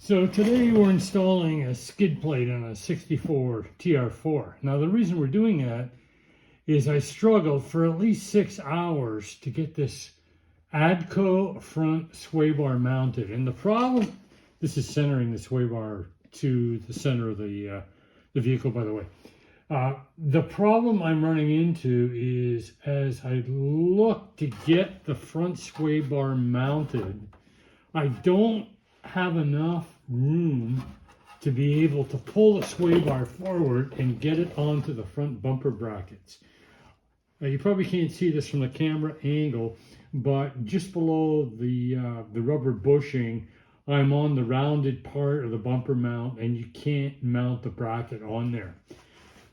So today we're installing a skid plate on a 64 TR4. Now the reason we're doing that is I struggled for at least 6 hours to get this ADDCO front sway bar mounted. And the problem, this is centering the sway bar to the center of the vehicle, by the way. The problem I'm running into is as I look to get the front sway bar mounted, I don't have enough room to be able to pull the sway bar forward and get it onto the front bumper brackets. You probably can't see this from the camera angle, but just below the rubber bushing, I'm on the rounded part of the bumper mount, and you can't mount the bracket on there.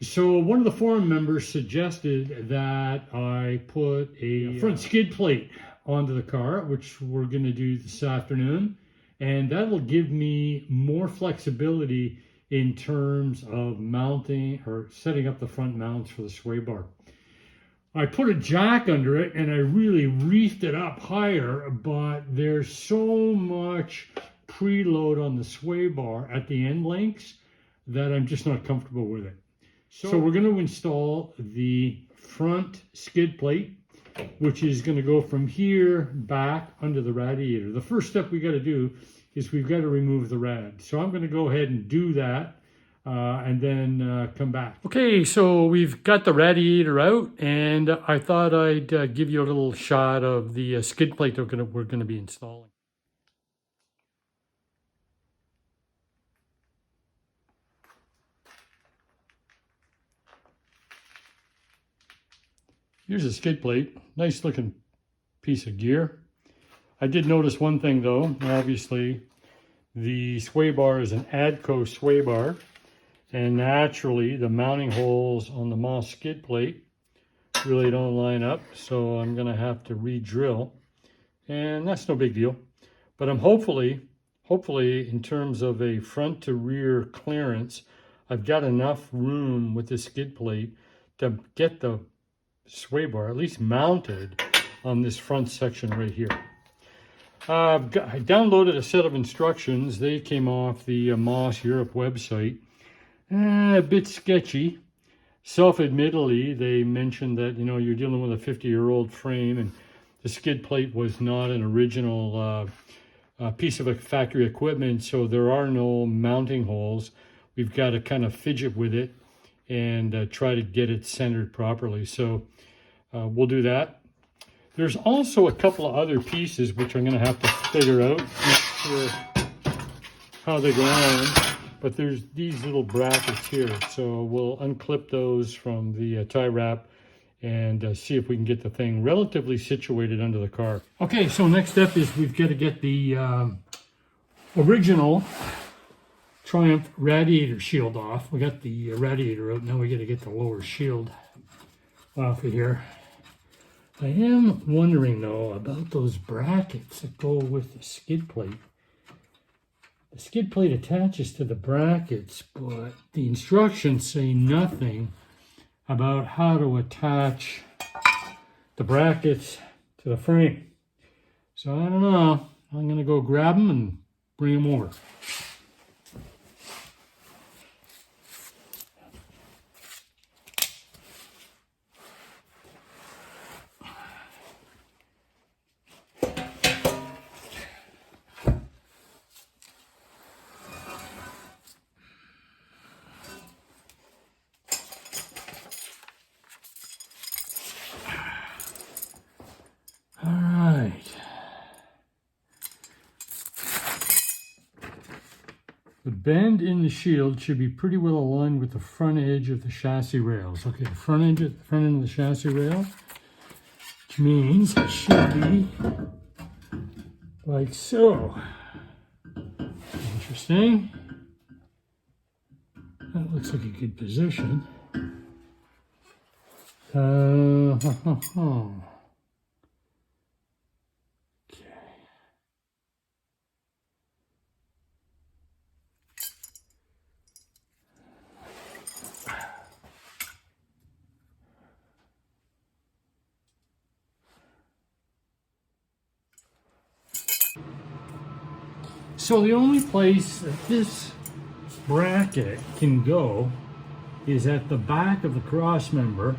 So one of the forum members suggested that I put a front skid plate onto the car, which we're going to do this afternoon. And that'll give me more flexibility in terms of mounting or setting up the front mounts for the sway bar. I put a jack under it and I really reefed it up higher, but there's so much preload on the sway bar at the end links that I'm just not comfortable with it. So we're going to install the front skid plate, which is going to go from here back under the radiator. The first step we got to do is we've got to remove the rad. So I'm going to go ahead and do that and then come back. Okay, so we've got the radiator out, and I thought I'd give you a little shot of the skid plate that we're going to be installing. Here's a skid plate, nice looking piece of gear. I did notice one thing though. Obviously the sway bar is an ADDCO sway bar, and naturally the mounting holes on the Moss skid plate really don't line up, so I'm gonna have to re-drill, and that's no big deal. But I'm hopefully in terms of a front to rear clearance, I've got enough room with the skid plate to get the sway bar at least mounted on this front section right here. I downloaded a set of instructions. They came off the Moss Europe website. A bit sketchy. Self-admittedly, they mentioned that, you know, you're dealing with a 50-year-old frame, and the skid plate was not an original piece of factory equipment, so there are no mounting holes. We've got to kind of fidget with it and try to get it centered properly. So we'll do that. There's also a couple of other pieces which I'm going to have to figure out. Not sure how they go on, but there's these little brackets here. So we'll unclip those from the tie wrap and see if we can get the thing relatively situated under the car. Okay, so next step is we've got to get the original Triumph radiator shield off. We got the radiator out, now we got to get the lower shield off of here. I am wondering though about those brackets that go with the skid plate. The skid plate attaches to the brackets, but the instructions say nothing about how to attach the brackets to the frame. So I don't know. I'm going to go grab them and bring them over. All right. The bend in the shield should be pretty well aligned with the front edge of the chassis rails. Okay, the front end of the chassis rail, which means it should be like so. Interesting. That looks like a good position. Okay. So the only place that this bracket can go is at the back of the cross member.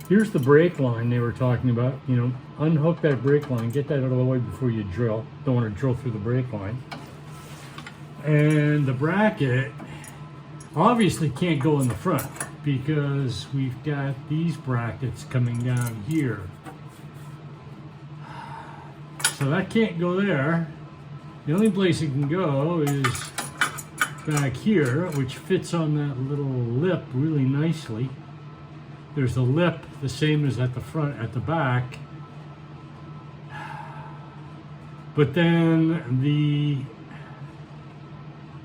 Here's the brake line they were talking about. You know, unhook that brake line, get that out of the way before you drill. Don't want to drill through the brake line. And the bracket obviously can't go in the front because we've got these brackets coming down here. So that can't go there. The only place it can go is back here, which fits on that little lip really nicely. There's a lip the same as at the front, at the back. But then the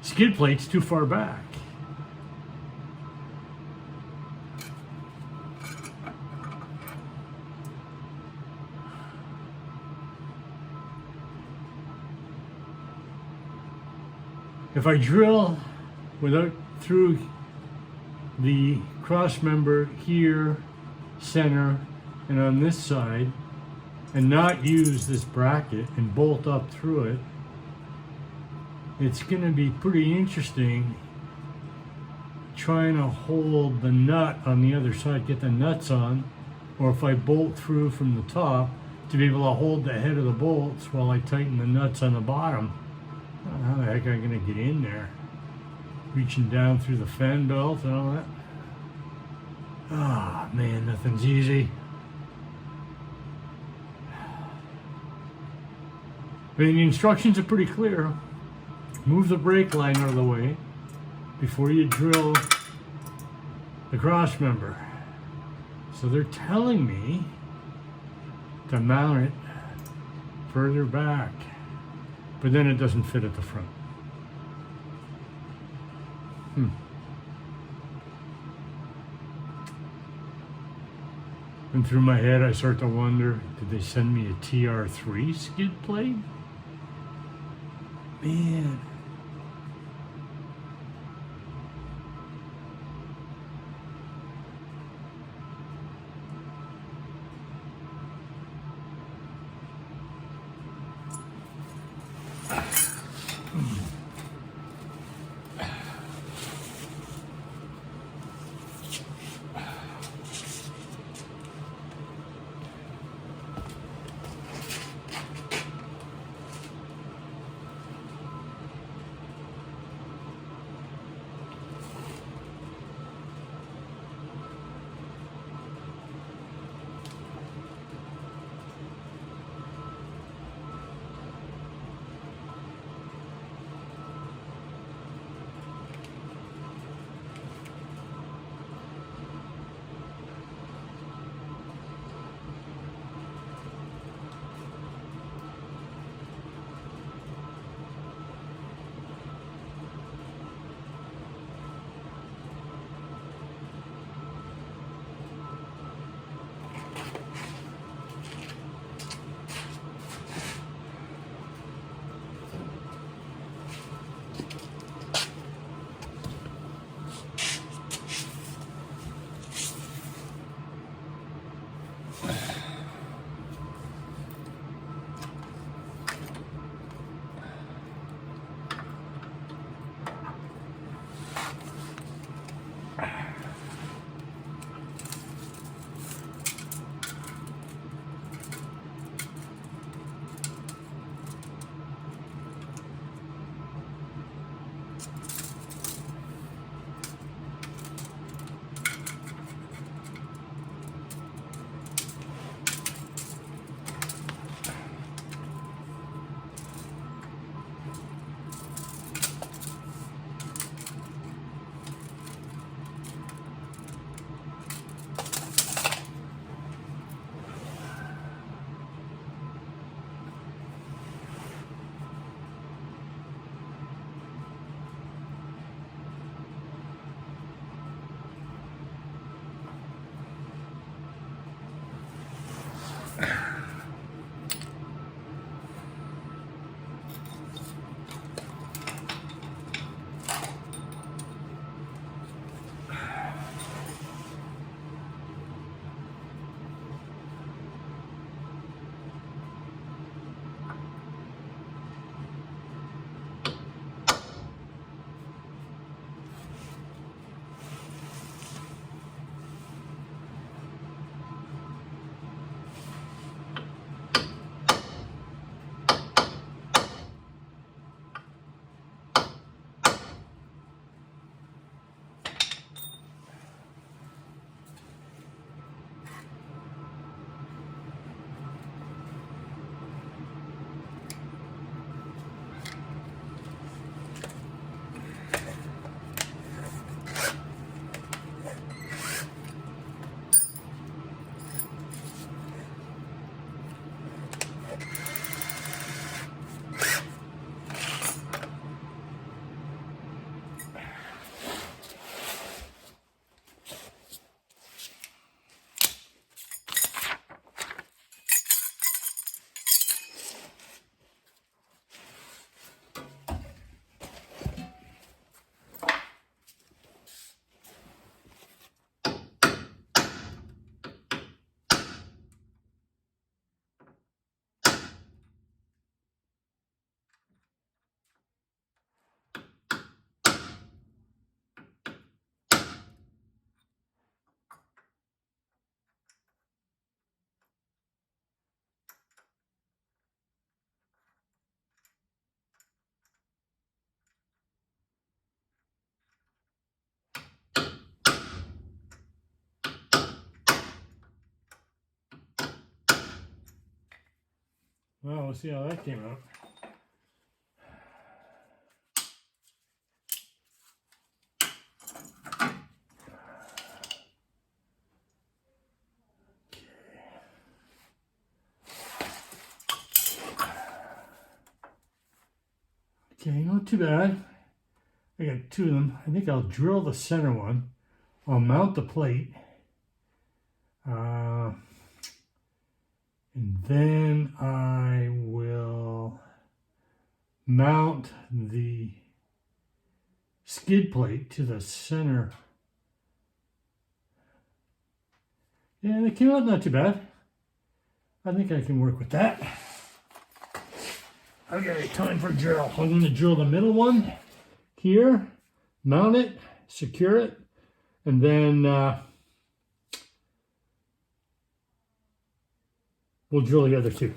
skid plate's too far back. If I drill through the cross member here, center, and on this side, and not use this bracket and bolt up through it, it's going to be pretty interesting trying to hold the nut on the other side, get the nuts on, or if I bolt through from the top, to be able to hold the head of the bolts while I tighten the nuts on the bottom. I don't know how the heck I'm going to get in there. Reaching down through the fan belt and all that. Ah, oh, man, nothing's easy. I mean, the instructions are pretty clear. Move the brake line out of the way before you drill the cross member. So they're telling me to mount it further back, but then it doesn't fit at the front. And through my head, I start to wonder, did they send me a TR4 skid plate? Man. Well, we'll see how that came out. Okay, not too bad. I got two of them. I think I'll drill the center one. I'll mount the plate. And then I will mount the skid plate to the center. Yeah, it came out not too bad. I think I can work with that. Okay, time for a drill. I'm going to drill the middle one here, mount it, secure it, and then we'll drill the other two.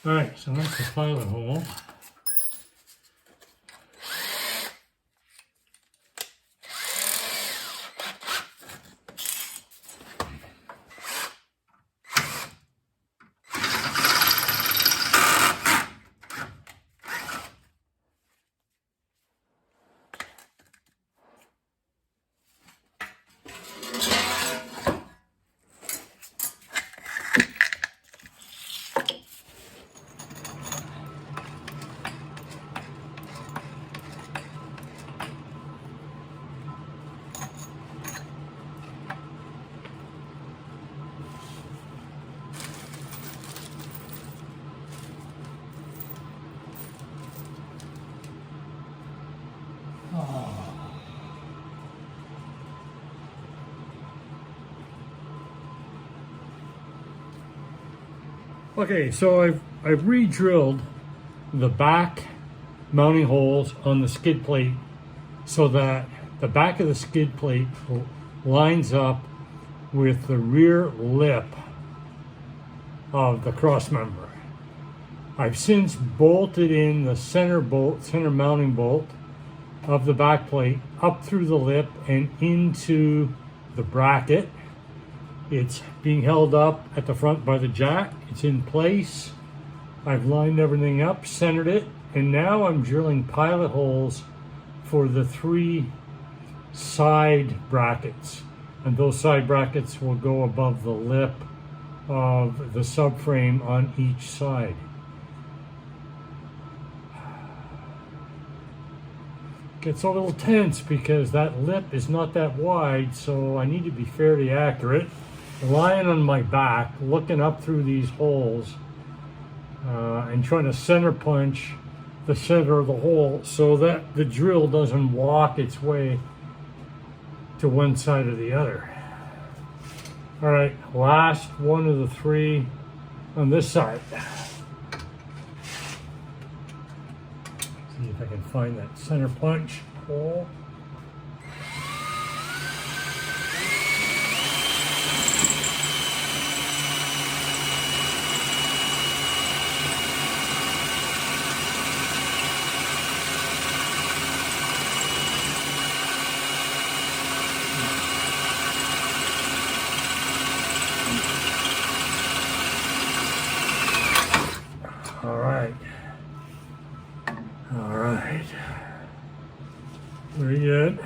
All right, so that's the pilot hole. Okay, so I've re-drilled the back mounting holes on the skid plate so that the back of the skid plate lines up with the rear lip of the cross member. I've since bolted in the center mounting bolt of the back plate up through the lip and into the bracket. It's being held up at the front by the jack. It's in place. I've lined everything up, centered it, and now I'm drilling pilot holes for the 3 side brackets. And those side brackets will go above the lip of the subframe on each side. Gets a little tense because that lip is not that wide, so I need to be fairly accurate. Lying on my back, looking up through these holes, and trying to center punch the center of the hole so that the drill doesn't walk its way to one side or the other. All right, last one of the 3 on this side. See if I can find that center punch hole. All right. Very good.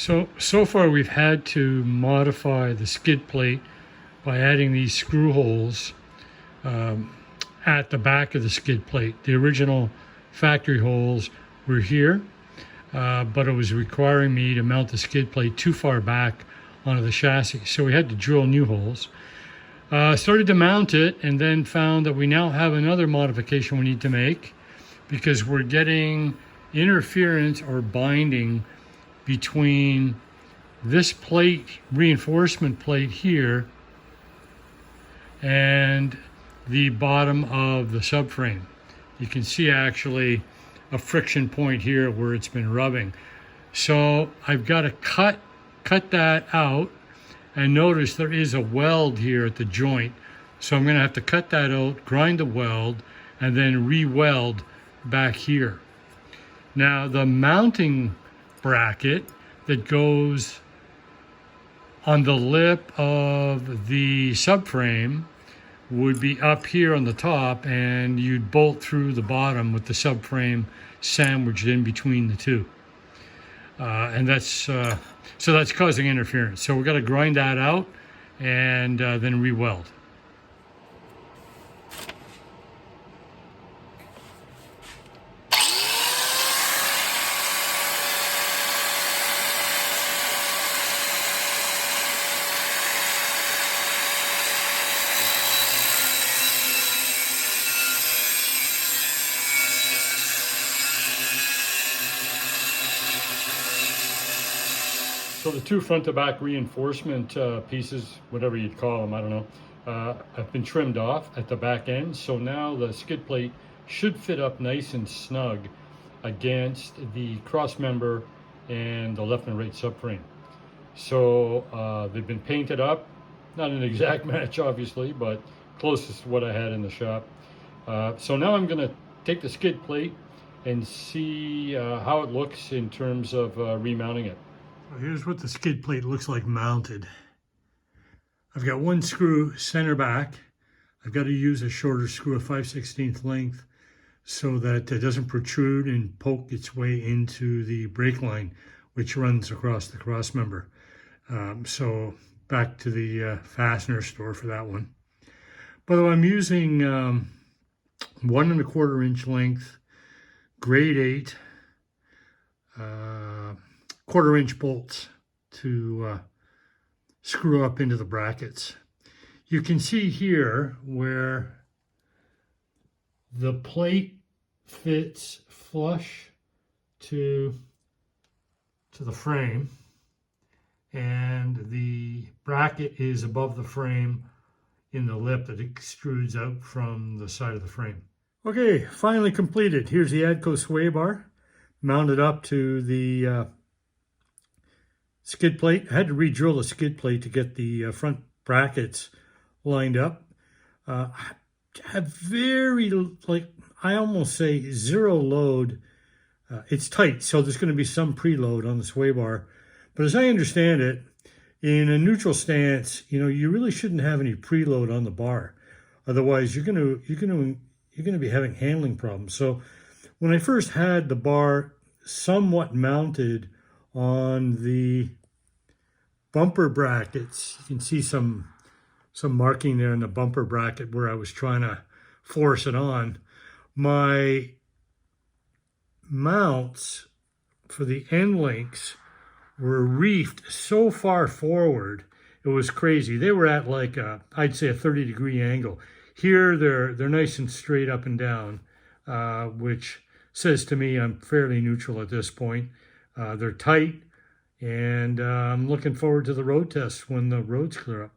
So far we've had to modify the skid plate by adding these screw holes at the back of the skid plate. The original factory holes were here, but it was requiring me to mount the skid plate too far back onto the chassis. So we had to drill new holes. Started to mount it and then found that we now have another modification we need to make because we're getting interference or binding between this plate, reinforcement plate here, and the bottom of the subframe. You can see actually a friction point here where it's been rubbing. So I've got to cut that out, and notice there is a weld here at the joint. So I'm going to have to cut that out, grind the weld, and then re-weld back here. Now the mounting bracket that goes on the lip of the subframe would be up here on the top, and you'd bolt through the bottom with the subframe sandwiched in between the two. And that's so that's causing interference. So we've got to grind that out and then re-weld. So the two front to back reinforcement pieces, whatever you'd call them, I don't know, have been trimmed off at the back end. So now the skid plate should fit up nice and snug against the cross member and the left and right subframe. So they've been painted up, not an exact match obviously, but closest to what I had in the shop. So now I'm gonna take the skid plate and see how it looks in terms of remounting it. Here's what the skid plate looks like mounted. I've got one screw center back. I've got to use a shorter screw, a 5/16 length, so that it doesn't protrude and poke its way into the brake line, which runs across the cross member. So back to the fastener store for that one. By the way, I'm using 1 1/4 inch length, grade 8, 1/4 inch bolts to screw up into the brackets. You can see here where the plate fits flush to the frame, and the bracket is above the frame in the lip that extrudes out from the side of the frame. Okay, finally completed. Here's the ADDCO sway bar mounted up to the skid plate. I had to re-drill the skid plate to get the front brackets lined up. I have very, I almost say zero load. It's tight, so there's going to be some preload on the sway bar. But as I understand it, in a neutral stance, you really shouldn't have any preload on the bar. Otherwise, you're going to be having handling problems. So when I first had the bar somewhat mounted on the bumper brackets, you can see some marking there in the bumper bracket where I was trying to force it on. My mounts for the end links were reefed so far forward, it was crazy. They were at like I'd say a 30-degree angle. Here they're nice and straight up and down, which says to me I'm fairly neutral at this point. They're tight, and I'm looking forward to the road test when the roads clear up.